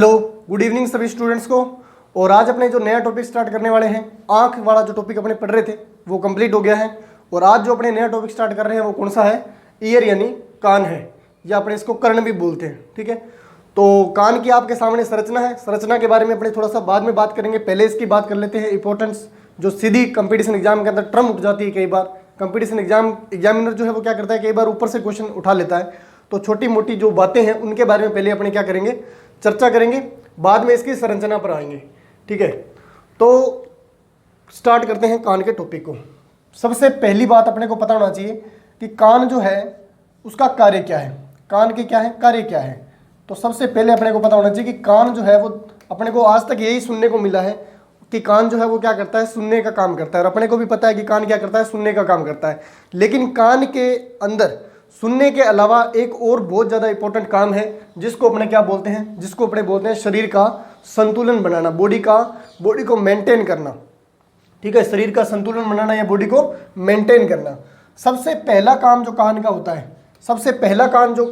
Hello, good evening सभी students को। और आज अपने जो नया टॉपिक स्टार्ट करने वाले हैं, आंख वाला जो टॉपिक अपने पढ़ रहे थे वो कंप्लीट हो गया है। और आज जो अपने नया टॉपिक स्टार्ट कर रहे हैं वो कौन सा है? ईयर यानी कान है, या अपने इसको कर्ण भी बोलते हैं। ठीक है, तो कान की आपके सामने संरचना है। संरचना के बारे में अपने थोड़ा सा बाद में बात करेंगे, पहले इसकी बात कर लेते हैं इंपॉर्टेंस, जो सीधी कंपटीशन एग्जाम के अंदर टर्म उठ जाती है। कई बार कंपटीशन एग्जामिनर जो है वो क्या करता है, कई बार ऊपर से क्वेश्चन उठा लेता है। तो छोटी मोटी जो बातें हैं उनके बारे में पहले अपने क्या करेंगे, चर्चा करेंगे, बाद में इसकी संरचना पर आएंगे। ठीक है, तो स्टार्ट करते हैं कान के टॉपिक को। सबसे पहली बात अपने को पता होना चाहिए कि कान जो है उसका कार्य क्या है, कान के क्या है, कार्य क्या है। तो सबसे पहले अपने को पता होना चाहिए कि कान जो है वो अपने को आज तक यही सुनने को मिला है कि कान जो है वो क्या करता है, सुनने का काम करता है। और अपने को भी पता है कि कान क्या करता है, सुनने का काम करता है। लेकिन कान के अंदर सुनने के अलावा एक और बहुत ज़्यादा इंपॉर्टेंट काम है, जिसको अपने क्या बोलते हैं, जिसको अपने बोलते हैं शरीर का संतुलन बनाना, बॉडी को मेंटेन करना। ठीक है, शरीर का संतुलन बनाना या बॉडी को मेंटेन करना। सबसे पहला काम जो कान का होता है, सबसे पहला काम जो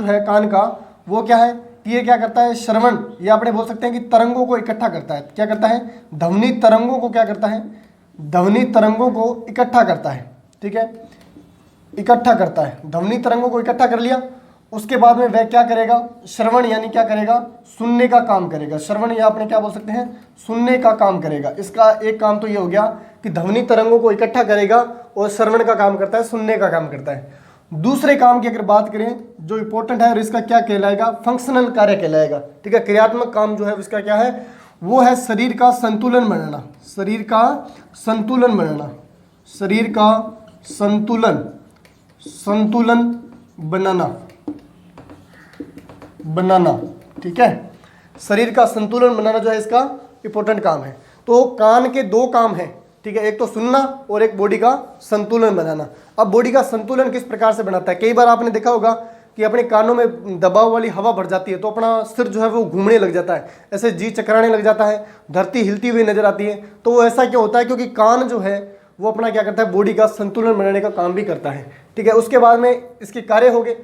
है कान का, वो क्या है कि ये क्या करता है, श्रवण, या अपने बोल सकते हैं कि तरंगों को इकट्ठा करता है। क्या करता है? ध्वनि तरंगों को क्या करता है, ध्वनि तरंगों को इकट्ठा करता है। ठीक है, इकट्ठा करता है, ध्वनि तरंगों को इकट्ठा कर लिया। उसके बाद में वह क्या करेगा, श्रवण यानी क्या करेगा, सुनने का काम करेगा। श्रवण या अपने क्या बोल सकते हैं, सुनने का काम करेगा। इसका एक काम तो ये हो गया कि ध्वनि तरंगों को इकट्ठा करेगा और श्रवण का काम करता है, सुनने का काम करता है। दूसरे काम की अगर बात करें जो इंपॉर्टेंट है, और इसका क्या कहलाएगा, फंक्शनल कार्य कहलाएगा। ठीक है, क्रियात्मक काम जो है उसका क्या है, वो है शरीर का संतुलन बनाना। शरीर का संतुलन बनाना, शरीर का संतुलन बनाना। ठीक है, शरीर का संतुलन बनाना जो है इसका इंपॉर्टेंट काम है। तो कान के दो काम हैं। ठीक है, एक तो सुनना और एक बॉडी का संतुलन बनाना। अब बॉडी का संतुलन किस प्रकार से बनाता है, कई बार आपने देखा होगा कि अपने कानों में दबाव वाली हवा भर जाती है तो अपना सिर जो है वो घूमने लग जाता है, ऐसे जी चकराने लग जाता है, धरती हिलती हुई नजर आती है। तो वो ऐसा क्यों होता है, क्योंकि कान जो है वो अपना क्या करता है, बॉडी का संतुलन बनाने का काम भी करता है। ठीक है, उसके बाद में इसके कार्य हो गए।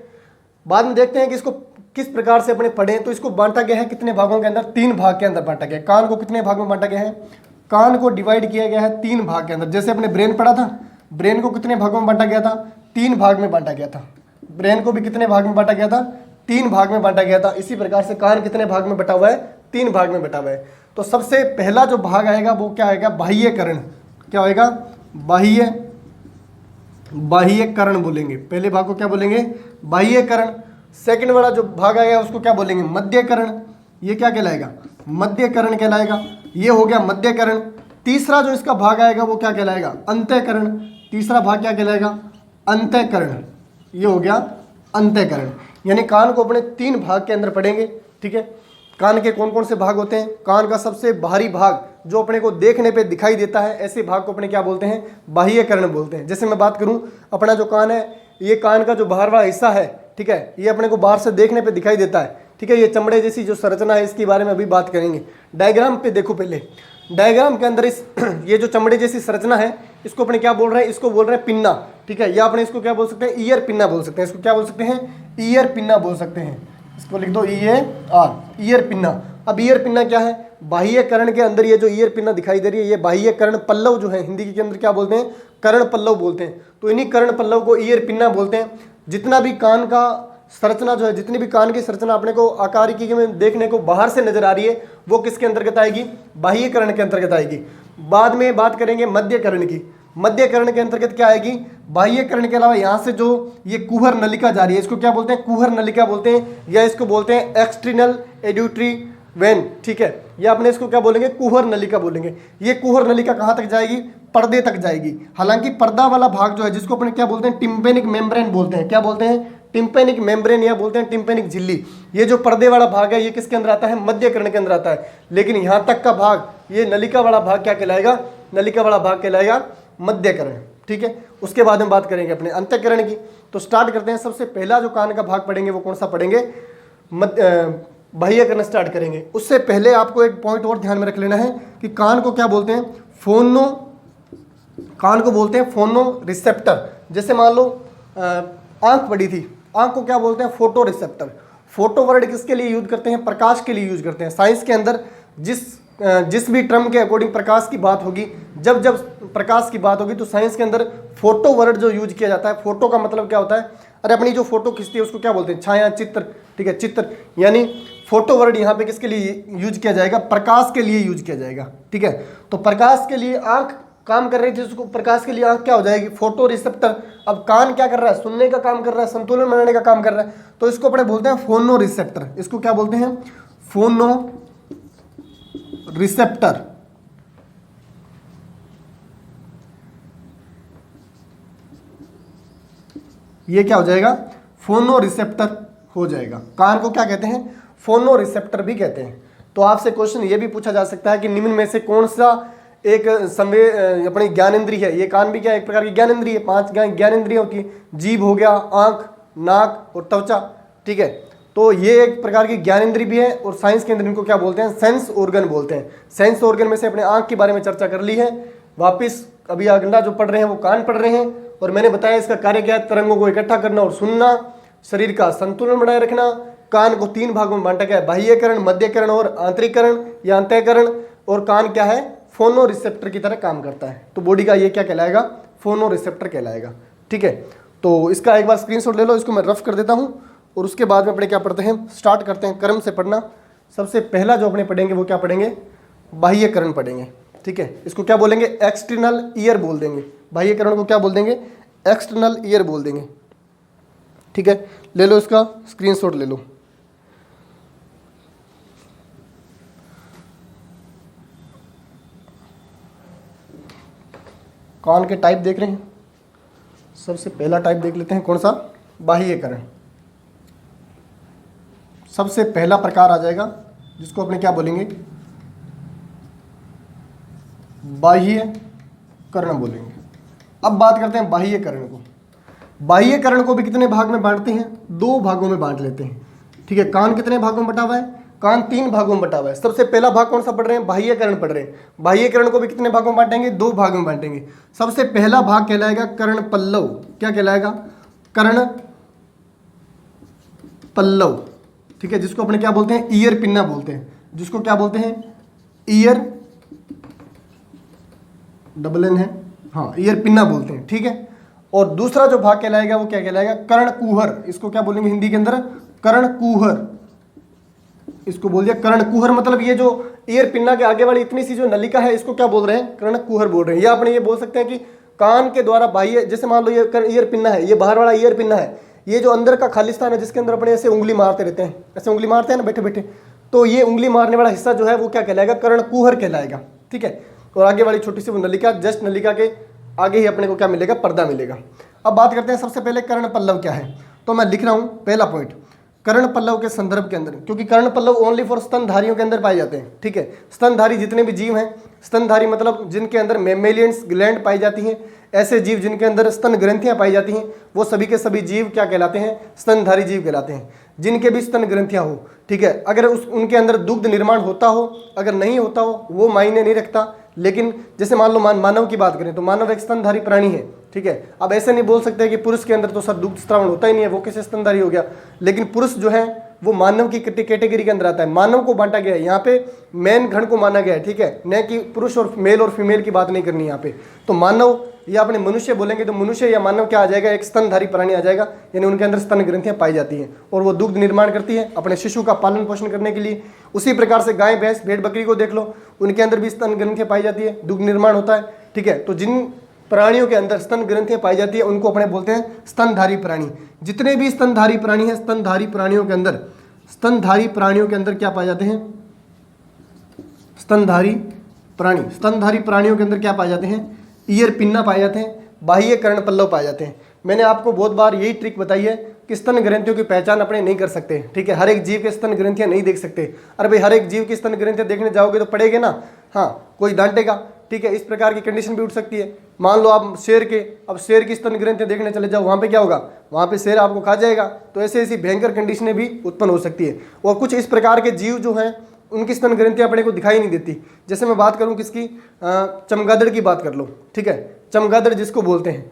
बाद में देखते हैं कि इसको किस प्रकार से अपने पढ़ें। तो इसको बांटा गया है कितने भागों के अंदर, 3 भाग के अंदर बांटा गया है। कान को कितने भाग में बांटा गया है, कान को डिवाइड किया गया है 3 भाग के अंदर। जैसे अपने ब्रेन पढ़ा था, ब्रेन को कितने भागों में बांटा गया था, 3 भाग में बांटा गया था। ब्रेन को भी कितने भाग में बांटा गया था, 3 भाग में बांटा गया था। इसी प्रकार से कान कितने भाग में बटा हुआ है, 3 भाग में बटा हुआ है। तो सबसे पहला जो भाग आएगा वो क्या आएगा, बाह्यकरण। क्या होएगा, बाह्यकरण बोलेंगे। पहले भाग को क्या बोलेंगे, बाह्यकरण। सेकंड वाला जो भाग आएगा उसको क्या बोलेंगे, मध्यकरण। ये क्या कहलाएगा, मध्यकरण कहलाएगा। ये हो गया मध्यकरण। तीसरा जो इसका भाग आएगा वो क्या कहलाएगा, अंतःकरण। तीसरा भाग क्या कहलाएगा, अंतःकरण। ये हो गया अंतःकरण। यानी कान को अपने 3 भाग के अंदर पढ़ेंगे। ठीक है, कान के कौन कौन से भाग होते हैं, कान का सबसे बाहरी भाग जो अपने को देखने पे दिखाई देता है, ऐसे भाग को अपने क्या बोलते हैं, बाह्यकरण बोलते हैं। जैसे मैं बात करूं, अपना जो कान है, ये कान का जो बाहर वाला हिस्सा है, ठीक है, ये अपने को बाहर से देखने पे दिखाई देता है। ठीक है, ये चमड़े जैसी जो संरचना है इसके बारे में अभी बात करेंगे। डायग्राम पे देखो, पहले डायग्राम के अंदर ये जो चमड़े जैसी संरचना है इसको अपने क्या बोल रहे हैं, इसको बोल रहे हैं पिन्ना। ठीक है, या अपने इसको क्या बोल सकते हैं, ईयर पिन्ना बोल सकते हैं। इसको क्या बोल सकते हैं, ईयर पिन्ना बोल सकते हैं। इसको लिख दो ईयर पिन्ना। अब ईयर पिन्ना क्या है, बाह्यकरण के अंदर ये जो ईयर पिन्ना दिखाई दे रही है, ये बाह्यकर्ण पल्लव जो है, हिंदी के अंदर क्या बोलते हैं, कर्ण पल्लव बोलते हैं। तो इन्हीं कर्ण पल्लव को ईयर पिन्ना बोलते हैं। जितना भी कान का संरचना जो है, जितनी भी कान की संरचना अपने को आकारिकी में देखने को बाहर से नजर आ रही है, वो किसके अंतर्गत आएगी, बाह्यकरण के अंतर्गत आएगी। बाद में बात करेंगे मध्यकरण की। मध्यकरण के अंतर्गत क्या आएगी, बाह्यकरण के अलावा यहाँ से जो ये कुहर नलिका जा रही है, इसको क्या बोलते हैं, कुहर नलिका बोलते हैं, या इसको बोलते हैं एक्सटर्नल एड्यूटरी वेन। ठीक है, या अपने इसको क्या बोलेंगे, कुहर नलिका बोलेंगे। ये कुहर नलिका कहाँ तक जाएगी, पर्दे तक जाएगी। हालांकि पर्दा वाला भाग जो है, जिसको अपने क्या बोलते हैं, टिम्पेनिक मेम्ब्रेन बोलते हैं। क्या बोलते हैं, टिम्पेनिक मेम्ब्रेन, या बोलते हैं टिम्पेनिक झिल्ली। ये जो पर्दे वाला भाग है ये किसके अंदर आता है, मध्यकरण के अंदर आता है। लेकिन यहाँ तक का भाग, ये नलिका वाला भाग क्या कहलाएगा, नलिका वाला भाग कहलाएगा मध्यकरण। ठीक है, उसके बाद में बात करेंगे अपने अंतःकरण की। तो स्टार्ट करते हैं। सबसे पहला जो कान का भाग पढ़ेंगे वो कौन सा पढ़ेंगे, बाह्यकरण स्टार्ट करेंगे। उससे पहले आपको एक पॉइंट और ध्यान में रख लेना है कि कान को क्या बोलते हैं, कान को बोलते हैं फोनो रिसेप्टर। जैसे मान लो आंख पड़ी थी, आंख को क्या बोलते हैं, फोटो रिसेप्टर। फोटो वर्ड किसके लिए यूज करते हैं? प्रकाश के लिए यूज करते हैं। साइंस के अंदर जिस भी टर्म के अकॉर्डिंग प्रकाश की बात होगी, जब जब प्रकाश की बात होगी तो साइंस के अंदर फोटो वर्ड जो यूज किया जाता है, फोटो का मतलब क्या होता है? अरे अपनी जो फोटो खींचती है उसको क्या बोलते हैं? छाया, चित्र, ठीक है, चित्र। यानी फोटो वर्ड यहाँ पे किसके लिए यूज किया जाएगा? प्रकाश के लिए यूज किया जाएगा, ठीक है। तो प्रकाश के लिए आंख काम कर रही थी, उसको प्रकाश के लिए आंख क्या हो जाएगी? Photo receptor. अब कान क्या कर रहा है? सुनने का काम कर रहा है, संतुलन बनाने का काम कर रहा है, तो इसको अपने बोलते हैं फोनो रिसेप्टर। इसको क्या बोलते हैं? फोनो रिसेप्टर। ये क्या हो जाएगा? फोनो रिसेप्टर हो जाएगा। कान को क्या कहते हैं? फोनो रिसेप्टर भी कहते हैं। तो आपसे क्वेश्चन ये भी पूछा जा सकता है कि निम्न में से कौन सा एक अपनी ज्ञानेंद्रिय है? ये कान भी क्या एक प्रकार की ज्ञानेंद्रिय है। 5 ज्ञानेंद्रिय होती है, जीभ हो गया, आंख, नाक और त्वचा, ठीक है। तो ये एक प्रकार की ज्ञानेंद्रिय भी है और साइंस के अंदर इनको क्या बोलते हैं? सेंस ऑर्गन बोलते हैं। सेंस ऑर्गन में से अपने आंख के बारे में चर्चा कर ली है। वापिस अभी अगला जो पढ़ रहे हैं वो कान पढ़ रहे हैं, और मैंने बताया इसका कार्य क्या है? तरंगों को इकट्ठा करना और सुनना, शरीर का संतुलन बनाए रखना। कान को 3 भागों में बांटा गया है, बाह्यकरण, मध्यकरण और आंतरिकरण या अंतःकरण। और कान क्या है? फोनो रिसेप्टर की तरह काम करता है। तो बॉडी का ये क्या कहलाएगा? फोनो रिसेप्टर कहलाएगा, ठीक है। तो इसका एक बार स्क्रीनशॉट ले लो, इसको मैं रफ कर देता हूँ और उसके बाद में अपने क्या पढ़ते हैं? स्टार्ट करते हैं क्रम से पढ़ना। सबसे पहला जो अपने पढ़ेंगे वो क्या पढ़ेंगे? बाह्यकरण पढ़ेंगे, ठीक है। इसको क्या बोलेंगे? एक्सटर्नल ईयर बोल देंगे। बाह्यकरण को क्या बोल देंगे? एक्सटर्नल ईयर बोल देंगे, ठीक है। ले लो इसका स्क्रीनशॉट ले लो। कान के टाइप देख रहे हैं? सबसे पहला टाइप देख लेते हैं, कौन सा? बाह्यकरण। सबसे पहला प्रकार आ जाएगा जिसको अपने क्या बोलेंगे? बाह्यकरण बोलेंगे। अब बात करते हैं बाह्यकरण को। बाह्यकरण को भी कितने भाग में बांटते हैं? 2 भागों में बांट लेते हैं, ठीक है। कान कितने भागों में बटा हुआ है? कान 3 भागों में बटा हुआ है। सबसे पहला भाग कौन सा पढ़ रहे हैं? बाह्यकरण पढ़ रहे हैं। बाह्यकरण को भी कितने भागों में बांटेंगे? 2 भागों में बांटेंगे। सबसे पहला भाग कहलाएगा कर्ण पल्लव। क्या कहलाएगा? कर्ण पल्लव, ठीक है। जिसको अपने क्या बोलते हैं? ईयर पिन्ना बोलते हैं। जिसको क्या बोलते हैं? ईयर, डबल एन है, हाँ, ईयर पिन्ना बोलते हैं, ठीक है। और दूसरा जो भाग कहलाएगा वो क्या कहलाएगा? कर्णकुहर। इसको क्या बोलेंगे हिंदी के अंदर? कर्णकुहर। इसको बोल दिया कर्णकुहर। मतलब ये जो ईयर पिन्ना के आगे वाली इतनी सी जो नलिका है, इसको क्या बोल रहे हैं? कर्णकुहर बोल रहे हैं। या अपने ये बोल सकते हैं कि कान के द्वारा बाह्य, जैसे मान लो ये ईयर पिन्ना है, ये बाहर वाला ईयर पिन्ना है, ये जो अंदर का खालिस्तान है जिसके अंदर अपने ऐसे उंगली मारते रहते हैं, ऐसे उंगली मारते हैं ना बैठे बैठे, तो ये उंगली मारने वाला हिस्सा जो है वो क्या कहलाएगा? कर्णकुहर कहलाएगा, ठीक है। और आगे वाली छोटी सी वो नलिका, जस्ट नलिका के आगे ही अपने को क्या मिलेगा? पर्दा मिलेगा। अब बात करते हैं सबसे पहले कर्ण पल्लव क्या है। तो मैं लिख रहा हूं पहला पॉइंट, कर्ण पल्लव के संदर्भ के अंदर, क्योंकि कर्ण पल्लव ओनली फॉर स्तनधारियों के अंदर पाए जाते हैं, ठीक है। स्तनधारी जितने भी जीव हैं, स्तनधारी मतलब जिनके अंदर मेमेलियंस ग्लैंड पाई जाती हैं, ऐसे जीव जिनके अंदर स्तन ग्रंथियां पाई जाती हैं, वो सभी के सभी जीव क्या कहलाते हैं? स्तनधारी जीव कहलाते हैं। जिनके भी स्तन ग्रंथियां हो, ठीक है, अगर उनके अंदर दुग्ध निर्माण होता हो, अगर नहीं होता हो, वो मायने नहीं रखता। लेकिन जैसे मान लो मानव की बात करें तो मानव एक स्तनधारी प्राणी है, ठीक है। अब ऐसे नहीं बोल सकते कि पुरुष के अंदर तो सर दुग्ध स्त्रावण होता ही नहीं है, वो कैसे स्तनधारी हो गया। लेकिन पुरुष जो है वो मानव की कैटेगरी के अंदर आता है। मानव को बांटा गया है, यहाँ पे मैन गण को माना गया है, ठीक है, न कि पुरुष और मेल और फीमेल की बात नहीं करनी यहाँ पे। तो मानव या अपने मनुष्य बोलेंगे तो मनुष्य या मानव क्या आ जाएगा? एक स्तनधारी प्राणी आ जाएगा, यानी उनके अंदर स्तन ग्रंथियां पाई जाती हैं और वो दुग्ध निर्माण करती है अपने शिशु का पालन पोषण करने के लिए। उसी प्रकार से गाय, भैंस, भेड़, बकरी को देख लो, उनके अंदर भी स्तन ग्रंथियां पाई जाती है, दुग्ध निर्माण होता है, ठीक है। तो जिन प्राणियों के अंदर स्तन ग्रंथियां पाई जाती है उनको अपने बोलते हैं स्तनधारी प्राणी। जितने भी स्तनधारी प्राणी हैं, स्तनधारी प्राणियों के अंदर क्या पाए जाते हैं? स्तनधारी प्राणियों के अंदर क्या पाए जाते हैं? ईयर पिन्ना पाए जाते हैं, बाह्य कर्ण पल्लव पाए जाते हैं। मैंने आपको बहुत बार यही ट्रिक बताई है कि स्तन ग्रंथियों की पहचान अपने नहीं कर सकते, ठीक है। हर एक जीव के स्तन ग्रंथियां नहीं देख सकते। अरे भाई, हर एक जीव की स्तन ग्रंथियां देखने जाओगे तो पड़ेगे ना, हाँ, कोई डांटेगा, ठीक है। इस प्रकार की कंडीशन भी उठ सकती है। मान लो आप शेर की स्तन ग्रंथियां देखने चले जाओ, वहां पे क्या होगा? वहां पे शेर आपको खा जाएगा। तो ऐसी ऐसी भयंकर कंडीशनें भी उत्पन्न हो सकती है। और कुछ इस प्रकार के जीव जो हैं उनकी स्तन ग्रंथियां अपने को दिखाई नहीं देती। जैसे मैं बात करूं किसकी? चमगादड़ की बात कर लो, ठीक है। चमगादड़ जिसको बोलते हैं,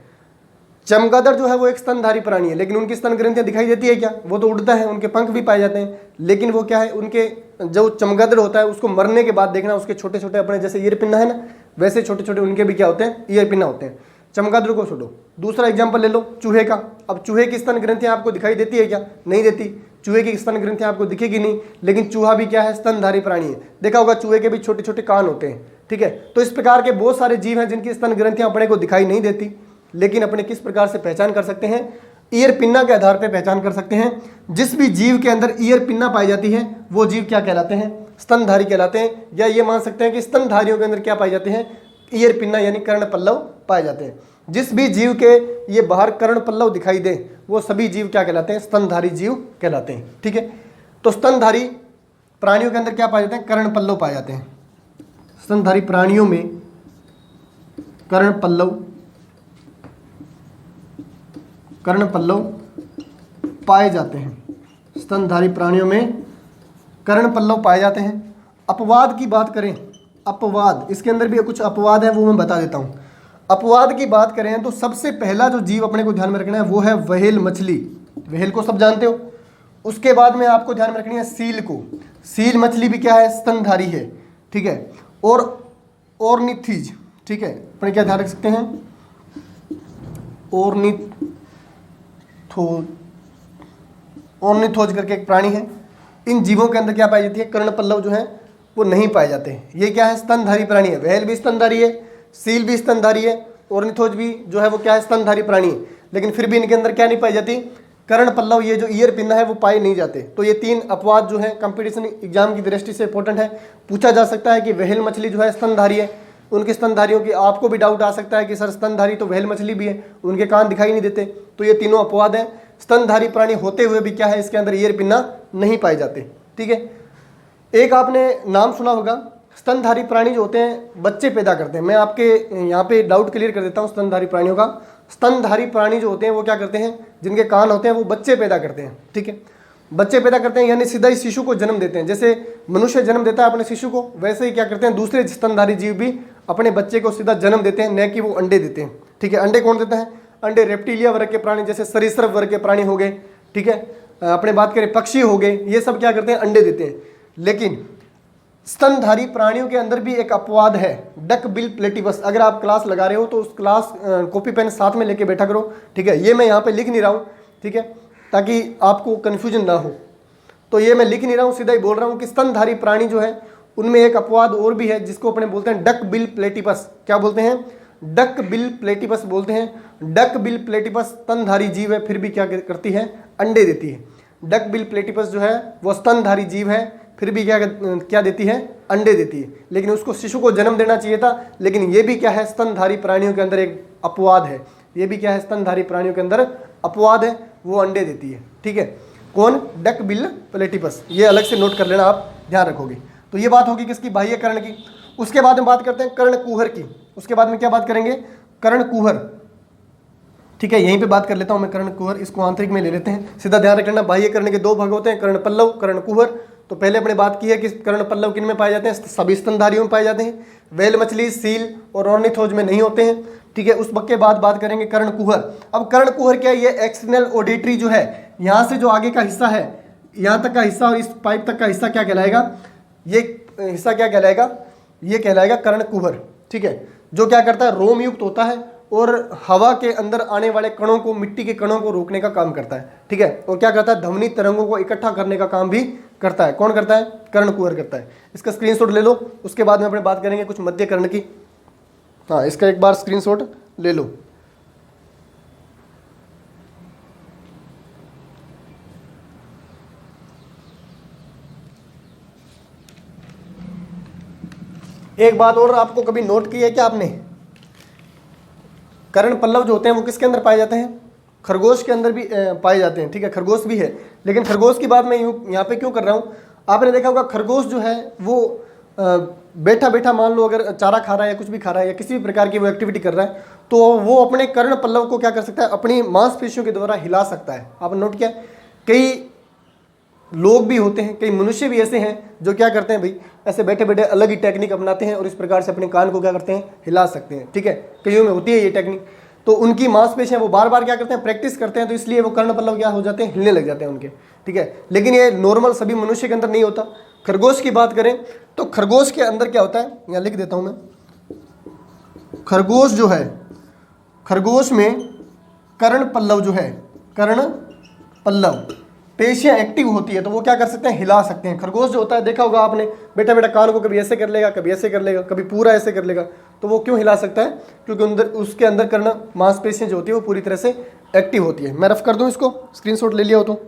चमगादड़ जो है वो एक स्तनधारी प्राणी है, लेकिन उनकी स्तन ग्रंथियां दिखाई देती है क्या? वो तो उड़ता है, उनके पंख भी पाए जाते हैं, लेकिन वो क्या है, उनके जो चमगादड़ होता है उसको मरने के बाद देखना उसके छोटे छोटे अपने जैसे ईयर पिन्ना है ना, वैसे छोटे छोटे उनके भी क्या होते हैं, ईयर पिन्ना होते हैं। चमगादड़ को छोड़ो, दूसरा एग्जाम्पल ले लो चूहे का। अब चूहे की स्तन ग्रंथियां आपको दिखाई देती है क्या? नहीं देती। चूहे की स्तन ग्रंथियां आपको दिखेगी नहीं, लेकिन चूहा भी क्या है, स्तनधारी प्राणी है। देखा होगा चूहे के भी छोटे छोटे कान होते हैं, ठीक है। तो इस प्रकार के बहुत सारे जीव हैं जिनकी स्तन ग्रंथियां अपने को दिखाई नहीं देती, लेकिन अपने किस प्रकार से पहचान कर सकते हैं, ईयर पिन्ना के आधार पर पहचान कर सकते हैं। जिस भी जीव के अंदर ईयर पिन्ना पाई जाती है वो जीव क्या कहलाते हैं, स्तनधारी कहलाते हैं। या ये मान सकते हैं कि स्तनधारियों के अंदर क्या पाए जाते हैं, ईयर पिन्ना यानी कर्ण पल्लव पाए जाते हैं। जिस भी जीव के ये बाहर कर्ण पल्लव दिखाई दे वो सभी जीव क्या कहलाते हैं, स्तनधारी जीव कहलाते हैं, ठीक है। तो स्तनधारी प्राणियों के अंदर क्या पाए जाते हैं, कर्ण पल्लव पाए जाते हैं। स्तनधारी प्राणियों में कर्ण पल्लव पाए जाते हैं। स्तनधारी प्राणियों में कर्ण पल्लव पाए जाते हैं। अपवाद की बात करें, अपवाद, इसके अंदर भी कुछ अपवाद है वो मैं बता देता हूं। अपवाद की बात करें तो सबसे पहला जो जीव अपने को ध्यान में रखना है वो है व्हेल मछली। व्हेल को सब जानते हो। उसके बाद में आपको ध्यान में रखनी है सील को। सील मछली भी क्या है, स्तनधारी है, ठीक है। और ऑर्निथिज, ठीक है, अपने क्या ध्यान रख सकते हैं, ऑर्निथोज करके एक प्राणी है। इन जीवों के अंदर क्या पाई जाती है, कर्ण पल्लव जो है वो नहीं पाए जाते हैं। ये क्या है, स्तनधारी प्राणी है। व्हेल भी स्तनधारी है, सील भी स्तनधारी है, ऑर्निथोज भी जो है वो क्या है, स्तनधारी प्राणी है, लेकिन फिर भी इनके अंदर क्या नहीं पाई जाती, कर्ण पल्लव, ये जो ईयर पिन्ना है वो पाए नहीं जाते। तो ये तीन अपवाद जो है कंपटीशन एग्जाम की दृष्टि से इंपॉर्टेंट है। पूछा जा सकता है कि व्हेल मछली जो है स्तनधारी है, उनकी स्तनधारियों की आपको भी डाउट आ सकता है कि सर स्तनधारी तो व्हेल मछली भी है, उनके कान दिखाई नहीं देते। तो ये तीनों अपवाद है। स्तनधारी प्राणी होते हुए भी क्या है, इसके अंदर ईयर पिन्ना नहीं पाए जाते, ठीक है। एक आपने नाम सुना होगा, स्तनधारी प्राणी जो होते हैं बच्चे पैदा करते हैं। मैं आपके यहाँ पे डाउट क्लियर कर देता हूँ स्तनधारी प्राणियों का। स्तनधारी प्राणी जो होते हैं वो क्या करते हैं, जिनके कान होते हैं वो बच्चे पैदा करते हैं, ठीक है। बच्चे पैदा करते हैं यानी सीधा ही शिशु को जन्म देते हैं। जैसे मनुष्य जन्म देता है अपने शिशु को, वैसे ही क्या करते हैं दूसरे स्तनधारी जीव भी अपने बच्चे को सीधा जन्म देते हैं, न कि वो अंडे देते हैं, ठीक है। अंडे कौन देता है, अंडे रेप्टिलिया वर्ग के प्राणी जैसे सरीसृप वर्ग के प्राणी हो गए, ठीक है। अपने बात करें पक्षी हो गए, ये सब क्या करते हैं, अंडे देते हैं। लेकिन स्तनधारी प्राणियों के अंदर भी एक अपवाद है, डक बिल प्लेटिवस। अगर आप क्लास लगा रहे हो तो उस क्लास कॉपी पेन साथ में लेके बैठा करो, ठीक है। ये मैं यहाँ पे लिख नहीं रहा हूँ, ठीक है, ताकि आपको कन्फ्यूजन ना हो। तो ये मैं लिख नहीं रहा हूँ, सीधा ही बोल रहा हूँ कि स्तनधारी प्राणी जो है उनमें एक अपवाद और भी है जिसको अपने बोलते हैं डक बिल प्लेटिपस। क्या बोलते हैं, डक बिल प्लेटिपस बोलते हैं। डक बिल प्लेटिपस स्तनधारी जीव है, फिर भी क्या करती है, अंडे देती है। डक बिल प्लेटिपस जो है वो स्तनधारी जीव है, फिर भी क्या देती है, अंडे देती है। लेकिन उसको शिशु को जन्म देना चाहिए था, लेकिन ये भी क्या है, स्तनधारी प्राणियों के अंदर एक अपवाद है। ये भी क्या है, स्तनधारी प्राणियों के अंदर अपवाद है, वो अंडे देती है, ठीक है। कौन, डक बिल प्लेटिपस। ये अलग से नोट कर लेना, आप ध्यान रखोगे। तो ये बात होगी किसकी, बाह्यकर्ण की। उसके बाद में बात करते हैं कर्णकुहर की। उसके बाद में क्या बात करेंगे, कर्णकुहर, ठीक है। यहीं पे बात कर लेता हूं मैं कर्णकुहर, इसको आंतरिक में ले लेते हैं। सीधा ध्यान रखना, बाह्यकर्ण के दो भाग होते हैं, कर्ण पल्लव, कर्णकुहर। तो पहले अपने बात की है कि कर्ण पल्लव किन में पाए जाते हैं, सभी स्तनधारियों में पाए जाते हैं। व्हेल मछली, सील और ऑर्निथोज में नहीं होते हैं, ठीक है। उस के बाद बात करेंगे कर्णकुहर। अब कर्णकुहर क्या है, ये एक्सटर्नल ऑडिटरी जो है, यहाँ से जो आगे का हिस्सा है, यहाँ तक का हिस्सा और इस पाइप तक का हिस्सा क्या कहलाएगा, ये हिस्सा क्या कहलाएगा, ये कहलाएगा कर्णकुहर, ठीक है। जो क्या करता है, रोम युक्त होता है और हवा के अंदर आने वाले कणों को, मिट्टी के कणों को रोकने का काम करता है, ठीक है। और क्या करता है, ध्वनि तरंगों को इकट्ठा करने का काम भी करता है। कौन करता है, कर्णकुहर करता है। इसका स्क्रीनशॉट ले लो, उसके बाद में अपने बात करेंगे कुछ मध्य कर्ण की। हाँ, इसका एक बार स्क्रीनशॉट ले लो। एक बात और आपको कभी नोट की है क्या आपने, कर्ण पल्लव जो होते हैं वो किसके अंदर पाए जाते हैं, खरगोश के अंदर भी पाए जाते हैं, ठीक है। खरगोश भी है, लेकिन खरगोश की बात मैं यहाँ पे क्यों कर रहा हूँ, आपने देखा होगा खरगोश जो है वो बैठा बैठा मान लो अगर चारा खा रहा है या कुछ भी खा रहा है या किसी भी प्रकार की वो एक्टिविटी कर रहा है, तो वो अपने कर्ण पल्लव को क्या कर सकता है, अपनी मांसपेशियों के द्वारा हिला सकता है। आपने नोट किया, कई लोग भी होते हैं, कई मनुष्य भी ऐसे हैं जो क्या करते हैं भाई, ऐसे बैठे बैठे अलग ही टेक्निक अपनाते हैं और इस प्रकार से अपने कान को क्या करते हैं, हिला सकते हैं, ठीक है। कईयों में होती है ये टेक्निक। तो उनकी मांसपेशियां वो बार बार क्या करते हैं, प्रैक्टिस करते हैं, तो इसलिए वो कर्ण पल्लव क्या हो जाते हैं, हिलने लग जाते हैं उनके, ठीक है। लेकिन ये नॉर्मल सभी मनुष्य के अंदर नहीं होता। खरगोश की बात करें तो खरगोश के अंदर क्या होता है, यहाँ लिख देता हूं मैं, खरगोश जो है, खरगोश में कर्ण पल्लव जो है, कर्ण पल्लव पेशियां एक्टिव होती है, तो वो क्या कर सकते हैं, हिला सकते हैं। खरगोश जो होता है, देखा होगा आपने, बेटा बेटा कान को कभी ऐसे कर लेगा, कभी ऐसे कर लेगा, कभी पूरा ऐसे कर लेगा, तो वो क्यों हिला सकता है, क्योंकि अंदर उसके अंदर कर्ण मांसपेशियां जो होती है वो पूरी तरह से एक्टिव होती है। मैं रफ कर दूं इसको, स्क्रीनशॉट ले लिया हो तो।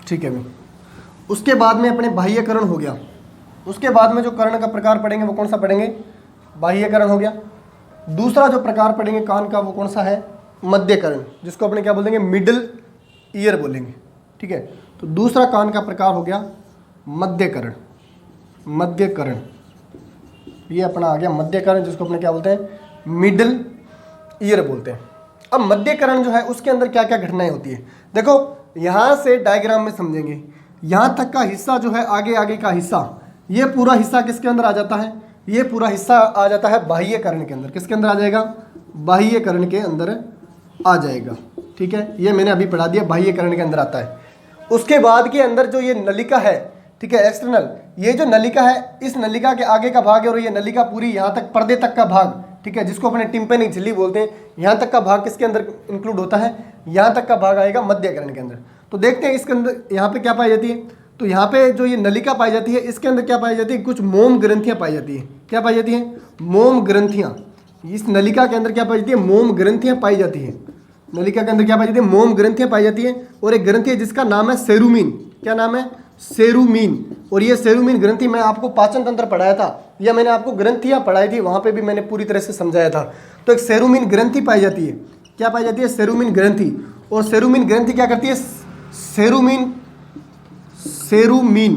ठीक है। उसके बाद में अपने बाह्यकरण हो गया। उसके बाद में जो कर्ण का प्रकार पढ़ेंगे वो कौन सा पढ़ेंगे, बाह्यकरण हो गया। दूसरा जो प्रकार पढ़ेंगे कान का वो कौन सा है, मध्यकरण, जिसको अपने क्या बोलेंगे, मिडिल ईयर बोलेंगे, ठीक है। तो दूसरा कान का प्रकार हो गया मध्यकरण, मध्यकरण, ये अपना आ गया मध्यकरण, जिसको अपने क्या बोलते हैं, मिडिल ईयर बोलते हैं। अब मध्यकरण जो है उसके अंदर क्या क्या घटनाएं होती है, देखो यहाँ से डायग्राम में समझेंगे, यहाँ तक का हिस्सा जो है, आगे आगे का हिस्सा, ये पूरा हिस्सा किसके अंदर आ जाता है, ये पूरा हिस्सा आ जाता है बाह्यकरण के अंदर। किसके अंदर आ जाएगा, बाह्यकरण के अंदर आ जाएगा, ठीक है। ये मैंने अभी पढ़ा दिया, बाह्यकरण के अंदर आता है। उसके बाद के अंदर जो ये नलिका है, ठीक है, एक्सटर्नल, ये जो नलिका है, इस नलिका के आगे का भाग है, और ये नलिका पूरी यहाँ तक, पर्दे तक का भाग, ठीक है, जिसको अपने टिम्पेनिक झिल्ली बोलते हैं, यहाँ तक का भाग किसके अंदर इंक्लूड होता है, यहाँ तक का भाग आएगा मध्यकरण के अंदर। तो देखते हैं इसके अंदर यहाँ पे क्या पाई जाती है, तो यहाँ पे जो ये नलिका पाई जाती है, इसके अंदर क्या पाई जाती है, कुछ मोम ग्रंथियाँ पाई जाती है। क्या पाई जाती है, मोम ग्रंथियाँ। इस नलिका के अंदर क्या पाई जाती है, मोम ग्रंथियाँ पाई जाती है। नलिका के अंदर क्या पाई जाती है, मोम ग्रंथियाँ पाई जाती है, और एक ग्रंथि है जिसका नाम है सेरुमीन। क्या नाम है, सेरुमीन। और ये सेरुमीन ग्रंथि मैं आपको पाचन तंत्र पढ़ाया था, या मैंने आपको ग्रंथियाँ पढ़ाई थी, वहाँ पे भी मैंने पूरी तरह से समझाया था। तो एक सेरुमीन ग्रंथि पाई जाती है। क्या पाई जाती है, सेरुमीन ग्रंथि। और सेरुमीन ग्रंथि क्या करती है, सेरुमीन सेरुमीन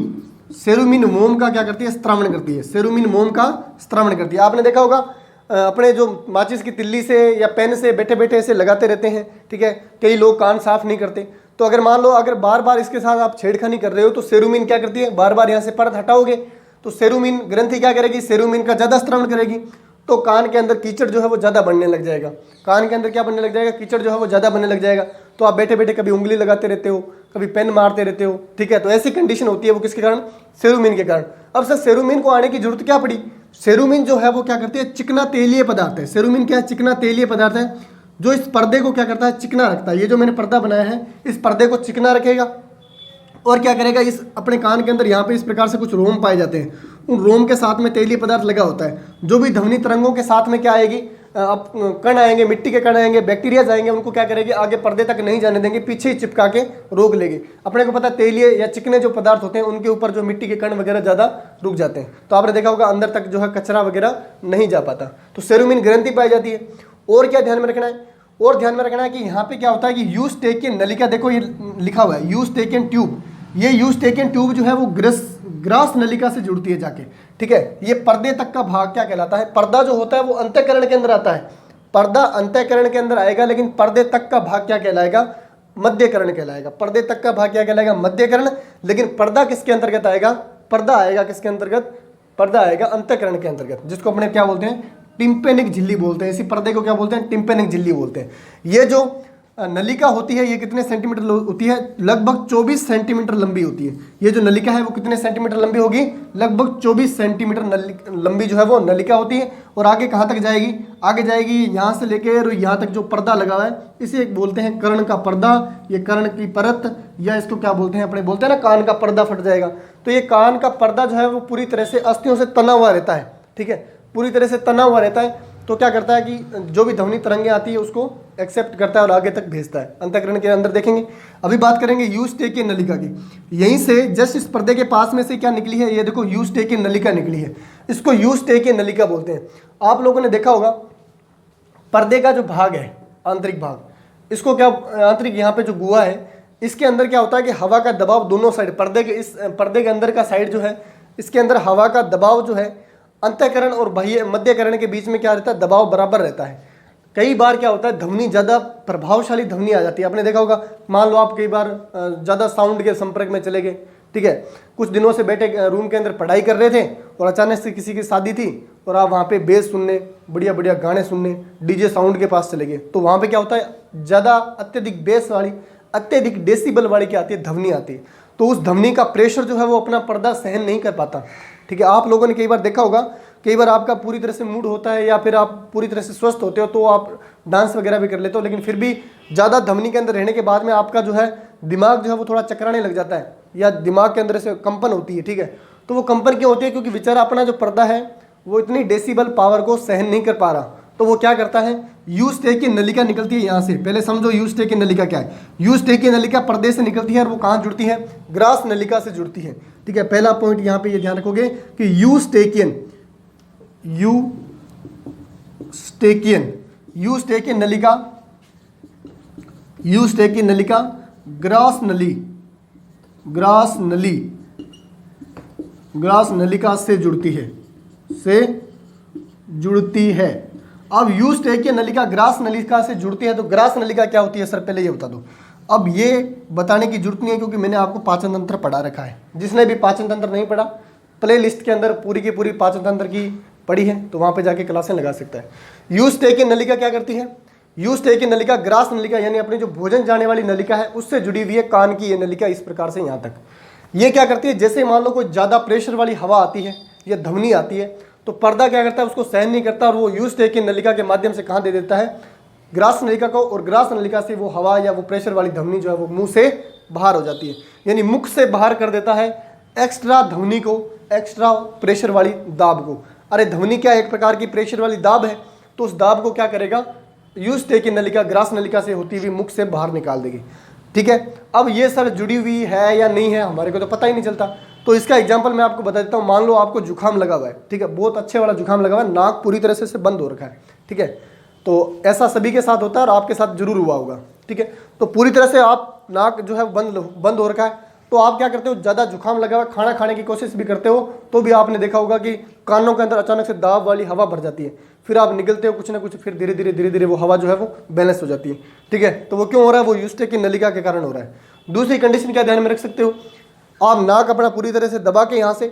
सेरुमीन मोम का क्या करती है, स्त्रावण करती है। सेरुमीन मोम का स्त्रावण करती है। आपने देखा होगा अपने जो माचिस की तिल्ली से या पेन से बैठे बैठे ऐसे लगाते रहते हैं, ठीक है। कई लोग कान साफ नहीं करते, तो अगर मान लो अगर बार बार इसके साथ आप छेड़खानी कर रहे हो, तो सेरुमीन क्या करती है, बार बार यहाँ से परत हटाओगे तो सेरुमीन ग्रंथि क्या करेगी, सेरुमीन का ज़्यादा स्त्रावण करेगी, तो कान के अंदर कीचड़ जो है वो ज़्यादा बनने लग जाएगा। कान के अंदर क्या बनने लग जाएगा, कीचड़ जो है वो ज़्यादा बनने लग जाएगा। तो आप बैठे बैठे कभी उंगली लगाते रहते हो, कभी पेन मारते रहते हो, ठीक है। तो ऐसी कंडीशन होती है, वो किसके कारण, सेरुमीन के कारण। अब सर सेरुमीन को आने की जरूरत क्या पड़ी, सेरुमीन जो है वो क्या करती है, चिकना तेलीय पदार्थ है। सेरुमीन क्या है, चिकना तेलीय पदार्थ है, जो इस पर्दे को क्या करता है, चिकना रखता है। ये जो मैंने पर्दा बनाया है, इस पर्दे को चिकना रखेगा, और क्या करेगा, इस अपने कान के अंदर यहाँ पे इस प्रकार से कुछ रोम पाए जाते हैं, उन रोम के साथ में तेलीय पदार्थ लगा होता है। जो भी ध्वनि तरंगों के साथ में क्या आएगी, अब कण आएंगे, मिट्टी के कण आएंगे, बैक्टीरिया जाएंगे, उनको क्या करेगी, आगे पर्दे तक नहीं जाने देंगे, पीछे ही चिपका के रोक लेगी। अपने को पता है तेलीय या चिकने जो पदार्थ होते हैं उनके ऊपर जो मिट्टी के कण वगैरह ज़्यादा रुक जाते हैं, तो आपने देखा होगा अंदर तक जो है कचरा वगैरह नहीं जा पाता। तो सेरुमीन ग्रंथि पाई जाती है। और क्या ध्यान में रखना है, और ध्यान में रखना है कि यहाँ पे क्या होता है कि यूस्टेकियन नलिका, देखो ये लिखा हुआ है यूस्टेकियन ट्यूब। ये यूस्टेकियन ट्यूब जो है वो ग्रास नलिका से जुड़ती है जाके, ठीक है। ये पर्दे तक का भाग क्या कहलाता है, पर्दा जो होता है वो अंतःकरण के अंदर आता है, पर्दा अंतःकरण के अंदर आएगा, लेकिन पर्दे तक का भाग क्या कहलाएगा, मध्यकरण कहलाएगा। पर्दे तक का भाग क्या कहलाएगा, मध्यकरण। लेकिन पर्दा किसके अंतर्गत आएगा, पर्दा आएगा किसके अंतर्गत, पर्दा आएगा अंतःकरण के अंतर्गत, जिसको अपने क्या बोलते हैं, टिम्पेनिक झिल्ली बोलते हैं। इसी पर्दे को क्या बोलते हैं, टिम्पेनिक झिल्ली बोलते हैं। ये जो नलिका होती है ये कितने सेंटीमीटर होती है, लगभग 24 सेंटीमीटर लंबी होती है। ये जो नलिका है वो कितने सेंटीमीटर लंबी होगी, लगभग 24 सेंटीमीटर लंबी जो है वो नलिका होती है। और आगे कहाँ तक जाएगी, आगे जाएगी यहाँ से लेकर यहाँ तक जो पर्दा लगा हुआ है, इसे बोलते हैं कर्ण का पर्दा, ये कर्ण की परत, या इसको क्या बोलते हैं, अपने बोलते हैं ना कान का पर्दा फट जाएगा। तो ये कान का पर्दा जो है वो पूरी तरह से अस्थियों से तना हुआ रहता है, ठीक है, पूरी तरह से तना हुआ रहता है। तो क्या करता है कि जो भी ध्वनि तरंगें आती है उसको एक्सेप्ट करता है और आगे तक भेजता है। अंतःकरण के अंदर देखेंगे, अभी बात करेंगे यूस्टेकियन नलिका की। यहीं से जस्ट इस पर्दे के पास में से क्या निकली है, ये देखो यूस्टेकियन नलिका निकली है, इसको यूस्टेकियन नलिका बोलते हैं। आप लोगों ने देखा होगा पर्दे का जो भाग है, आंतरिक भाग, इसको क्या, आंतरिक यहाँ पे जो गुहा है, इसके अंदर क्या होता है कि हवा का दबाव दोनों साइड, पर्दे के इस पर्दे के अंदर का साइड जो है, इसके अंदर हवा का दबाव जो है अंतःकरण और बाह्य मध्यकरण के बीच में क्या रहता है, दबाव बराबर रहता है। कई बार क्या होता है, ध्वनि ज़्यादा प्रभावशाली ध्वनि आ जाती है। आपने देखा होगा, मान लो आप कई बार ज़्यादा साउंड के संपर्क में चले गए, ठीक है, कुछ दिनों से बैठे रूम के अंदर पढ़ाई कर रहे थे और अचानक से किसी की शादी थी और आप वहाँ पे बेस सुनने, बढ़िया बढ़िया गाने सुनने डीजे साउंड के पास चले गए, तो वहाँ पे क्या होता है, ज़्यादा अत्यधिक बेस वाली, अत्यधिक डेसिबल वाली क्या आती है, ध्वनि आती है। तो उस ध्वनि का प्रेशर जो है वो अपना पर्दा सहन नहीं कर पाता, ठीक है। आप लोगों ने कई बार देखा होगा, कई बार आपका पूरी तरह से मूड होता है या फिर आप पूरी तरह से स्वस्थ होते हो तो आप डांस वगैरह भी कर लेते हो, लेकिन फिर भी ज़्यादा ध्वनि के अंदर रहने के बाद में आपका जो है दिमाग जो है वो थोड़ा चकराने लग जाता है या दिमाग के अंदर से कंपन होती है, ठीक है। तो वो कंपन क्यों होती है, क्योंकि बेचारा अपना जो पर्दा है वो इतनी डेसिबल पावर को सहन नहीं कर पा रहा। तो वो क्या करता है, यूस्टे की नलिका निकलती है यहाँ से। पहले समझो यूस्टे की नलिका क्या है। यूस्टे की नलिका पर्दे से निकलती है और वो कहाँ जुड़ती है, ग्रास नलिका से जुड़ती है, ठीक है। पहला पॉइंट यहाँ पे ये ध्यान रखोगे कि यूस्टेकियन नलिका ग्रास नलिका से जुड़ती है। अब यूस्टेकियन नलिका ग्रास नलिका से जुड़ती है, तो ग्रास नलिका क्या होती है सर, पहले ये बता दो। अब ये बताने की जरूरत नहीं है क्योंकि मैंने आपको पाचन तंत्र पढ़ा रखा है। जिसने भी पाचन तंत्र नहीं पढ़ा, प्ले लिस्ट के अंदर पूरी की पूरी पाचन तंत्र की पढ़ी है, तो वहाँ पे जाके क्लासें लगा सकता है। यूस्टेकियन नलिका क्या करती है, यूस्टेकियन नलिका ग्रास नलिका यानी अपनी जो भोजन जाने वाली नलिका है उससे जुड़ी हुई है। कान की ये नलिका इस प्रकार से यहाँ तक, ये क्या करती है, जैसे मान लो कोई ज़्यादा प्रेशर वाली हवा आती है या ध्वनि आती है तो पर्दा क्या करता है, उसको सहन नहीं करता और वो यूस्टेकियन नलिका के माध्यम से कहाँ दे देता है, ग्रास नलिका को, और ग्रास नलिका से वो हवा या वो प्रेशर वाली ध्वनि जो है वो मुंह से बाहर हो जाती है, यानी मुख से बाहर कर देता है एक्स्ट्रा ध्वनि को, एक्स्ट्रा प्रेशर वाली दाब को। अरे ध्वनि क्या एक प्रकार की प्रेशर वाली दाब है, तो उस दाब को क्या करेगा, यूस्टेकियन नलिका ग्रास नलिका से होती हुई मुख से बाहर निकाल देगी, ठीक है। अब ये सर जुड़ी हुई है या नहीं है हमारे को तो पता ही नहीं चलता। तो इसका एग्जांपल मैं आपको बता देता हूँ। मान लो आपको जुकाम लगा हुआ है, ठीक है, बहुत अच्छे वाला जुकाम लगा हुआ है, नाक पूरी तरह से बंद हो रखा है, ठीक है। तो ऐसा सभी के साथ होता है और आपके साथ जरूर हुआ होगा, ठीक है। तो पूरी तरह से आप नाक जो है बंद हो रखा है, तो आप क्या करते हो, ज़्यादा जुकाम लगा हुआ, खाना खाने की कोशिश भी करते हो तो भी आपने देखा होगा कि कानों के अंदर अचानक से दाब वाली हवा भर जाती है, फिर आप निकलते हो कुछ ना कुछ, फिर धीरे धीरे वो हवा जो है वो बैलेंस हो जाती है, ठीक है। तो वो क्यों हो रहा है, वो यूस्टेकियन नलिका के कारण हो रहा है। दूसरी कंडीशन क्या ध्यान में रख सकते हो, आप नाक अपना पूरी तरह से दबा के, यहाँ से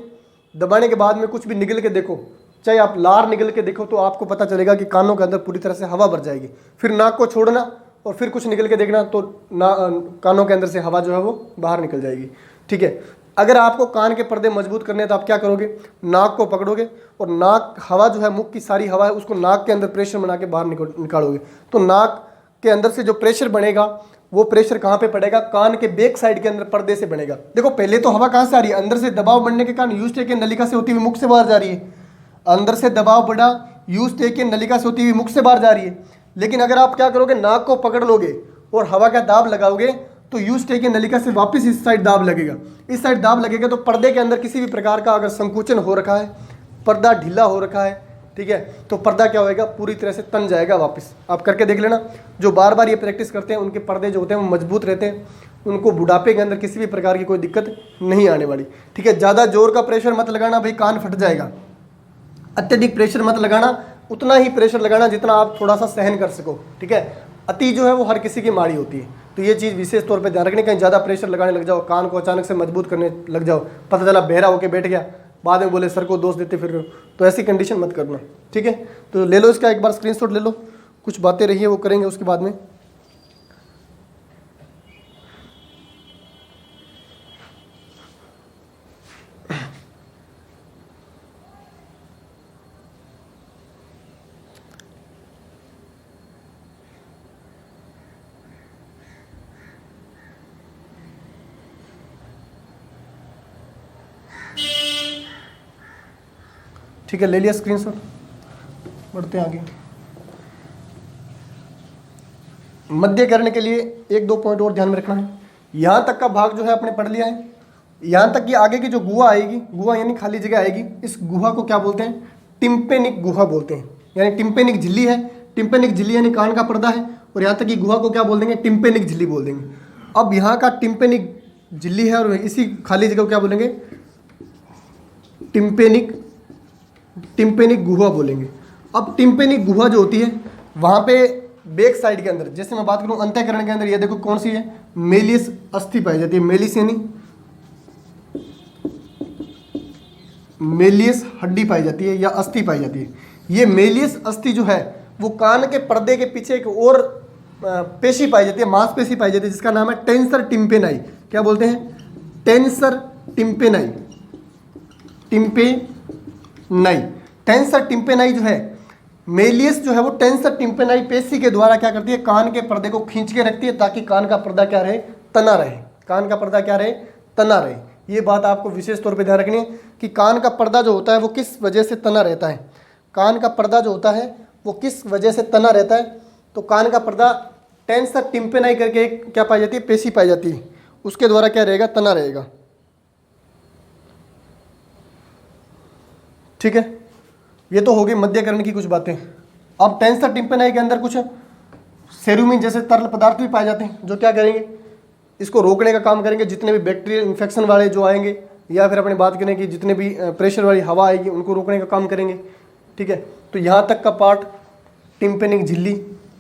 दबाने के बाद में कुछ भी निकल के देखो, चाहे आप लार निकल के देखो, तो आपको पता चलेगा कि कानों के अंदर पूरी तरह से हवा भर जाएगी। फिर नाक को छोड़ना और फिर कुछ निकल के देखना, तो कानों के अंदर से हवा जो है वो बाहर निकल जाएगी, ठीक है। अगर आपको कान के पर्दे मजबूत करने हैं तो आप क्या करोगे, नाक को पकड़ोगे और नाक हवा जो है, मुख की सारी हवा है उसको नाक के अंदर प्रेशर बना के बाहर निकालोगे, तो नाक के अंदर से जो प्रेशर बनेगा वो प्रेशर कहाँ पे पड़ेगा, कान के बैक साइड के अंदर पर्दे से बनेगा। देखो पहले तो हवा कहाँ से आ रही है, अंदर से दबाव बढ़ने के कारण यूस्टेकियन नलिका से होती हुई मुख से बाहर जा रही है, अंदर से दबाव बढ़ा यूस्टेकियन नलिका से होती हुई मुख से बाहर जा रही है। लेकिन अगर आप क्या करोगे, नाक को पकड़ लोगे और हवा का दाब लगाओगे तो यूस्टेकियन नलिका से वापस इस साइड दाब लगेगा, इस साइड दाब लगेगा, तो पर्दे के अंदर किसी भी प्रकार का अगर संकुचन हो रखा है, पर्दा ढीला हो रखा है, ठीक है, तो पर्दा क्या होएगा, पूरी तरह से तन जाएगा वापस। आप करके देख लेना, जो बार बार ये प्रैक्टिस करते हैं उनके पर्दे जो होते हैं वो मजबूत रहते हैं, उनको बुढ़ापे के अंदर किसी भी प्रकार की कोई दिक्कत नहीं आने वाली, ठीक है। ज़्यादा जोर का प्रेशर मत लगाना भाई, कान फट जाएगा। अत्यधिक प्रेशर मत लगाना, उतना ही प्रेशर लगाना जितना आप थोड़ा सा सहन कर सको, ठीक है। अति जो है वो हर किसी की माड़ी होती है, तो ये चीज़ विशेष तौर पे ध्यान रखनी। कहीं ज़्यादा प्रेशर लगाने लग जाओ, कान को अचानक से मजबूत करने लग जाओ, पता चला बहरा होके बैठ गया, बाद में बोले सर को दोष देते फिर, तो ऐसी कंडीशन मत करना, ठीक है। तो ले लो इसका एक बार स्क्रीनशॉट ले लो, कुछ बातें रही है वो करेंगे उसके बाद में। ठीक है, ले लिया स्क्रीनशॉट, बढ़ते हैं आगे। मध्य करने के लिए एक दो पॉइंट और ध्यान में रखना है। यहाँ तक का भाग जो है आपने पढ़ लिया है, यहाँ तक कि आगे की जो गुहा आएगी, गुहा यानी खाली जगह आएगी, इस गुहा को क्या बोलते हैं, टिम्पेनिक गुहा बोलते हैं, यानी टिम्पेनिक झिल्ली है, टिम्पेनिक झिल्ली यानी कान का पर्दा है, और यहाँ तक की गुहा को क्या बोल देंगे, टिम्पेनिक झिल्ली बोल देंगे। अब यहाँ का टिम्पेनिक झिल्ली है और इसी खाली जगह को क्या बोलेंगे, टिम्पेनिक गुहा बोलेंगे। अब टिम्पेनिक गुहा जो होती है, वहाँ पे बैक साइड के अंदर, जैसे मैं बात करूँ अंतःकरण के अंदर, ये देखो कौन सी है, मेलियस अस्थि पाई जाती है। मेलिस यानी मेलियस हड्डी पाई जाती है या अस्थि पाई जाती है। ये मेलियस अस्थि जो है वो कान के पर्दे के पीछे एक और पेशी पाई जाती है, मांसपेशी पाई जाती है, जिसका नाम है टेंसर टिम्पेनाई। क्या बोलते हैं? टेंसर टिम्पेनाई। टिम्पेनाई, टेंसर टिम्पेनाई जो है, मेलियस जो है वो टेंसर टिम्पेनाई पेशी के द्वारा क्या करती है, कान के पर्दे को खींच के रखती है ताकि कान का पर्दा क्या रहे, तना रहे। कान का पर्दा क्या रहे, तना रहे। ये बात आपको विशेष तौर पे ध्यान रखनी है कि कान का पर्दा जो होता है वो किस वजह से तना रहता है। कान का पर्दा जो होता है वो किस वजह से तना रहता है, तो कान का पर्दा टेंसर टिम्पेनाई करके एक क्या पाई जाती है, पेशी पाई जाती है, उसके द्वारा क्या रहेगा, तना रहेगा। ठीक है, ये तो हो गई मध्यकरण की कुछ बातें। अब टेंसर टिम्पेनाई के अंदर कुछ सेरुमिन जैसे तरल पदार्थ भी पाए जाते हैं, जो क्या करेंगे, इसको रोकने का काम करेंगे। जितने भी बैक्टीरियल इन्फेक्शन वाले जो आएंगे, या फिर अपनी बात करें कि जितने भी प्रेशर वाली हवा आएगी उनको रोकने का काम करेंगे। ठीक है, तो यहाँ तक का पार्ट टिम्पेनिक झिल्ली।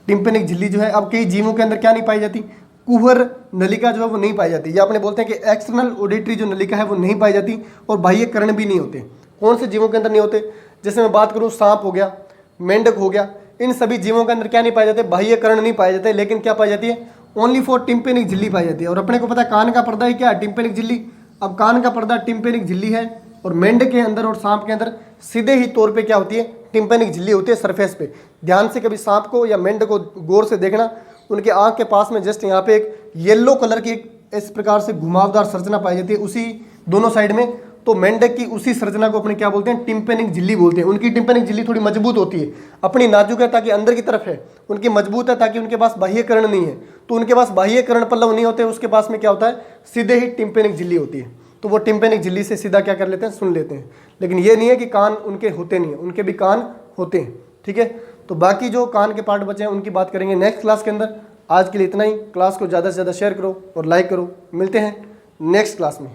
टिम्पेनिक झिल्ली जो है, अब कई जीवों के अंदर क्या नहीं पाई जाती, कुहर नलिका जो है वो नहीं पाई जाती, या अपने बोलते हैं कि एक्सटर्नल ऑडिटरी जो नलिका है वो नहीं पाई जाती, और बाह्य कर्ण भी नहीं होते। कौन से जीवों के अंदर नहीं होते? जैसे मैं बात करूँ सांप हो गया, मेंढक हो गया, इन सभी जीवों के अंदर क्या नहीं पाए जाते, बाह्य कर्ण नहीं पाए जाते, लेकिन क्या पाई जाती है, ओनली फॉर टिम्पेनिक झिल्ली पाई जाती है। और अपने को पता है कान का पर्दा ही क्या है, टिम्पेनिक झिल्ली। अब कान का पर्दा टिम्पेनिक झिल्ली है, और मेंढक के अंदर और सांप के अंदर सीधे ही तौर पे क्या होती है, टिम्पेनिक झिल्ली होती है सरफेस पे। ध्यान से कभी सांप को या मेंढक को गौर से देखना, उनके आँख के पास में जस्ट यहाँ पे एक येलो कलर की इस प्रकार से घुमावदार संरचना पाई जाती है उसी दोनों साइड में। तो मेंढक की उसी संरचना को अपने क्या बोलते हैं, टिम्पेनिक झिल्ली बोलते हैं। उनकी टिम्पेनिक झिल्ली थोड़ी मजबूत होती है, अपनी नाजुक है ताकि अंदर की तरफ है, उनकी मजबूत है ताकि उनके पास बाह्यकर्ण नहीं है। तो उनके पास बाह्यकर्ण पल्लव नहीं होते, उसके पास में क्या होता है, सीधे ही टिम्पेनिक झिल्ली होती है। तो वो टिम्पेनिक झिल्ली से सीधा क्या कर लेते हैं, सुन लेते हैं। लेकिन ये नहीं है कि कान उनके होते नहीं है, उनके भी कान होते हैं। ठीक है, तो बाकी जो कान के पार्ट बचे हैं उनकी बात करेंगे नेक्स्ट क्लास के अंदर। आज के लिए इतना ही। क्लास को ज़्यादा से ज़्यादा शेयर करो और लाइक करो। मिलते हैं नेक्स्ट क्लास में।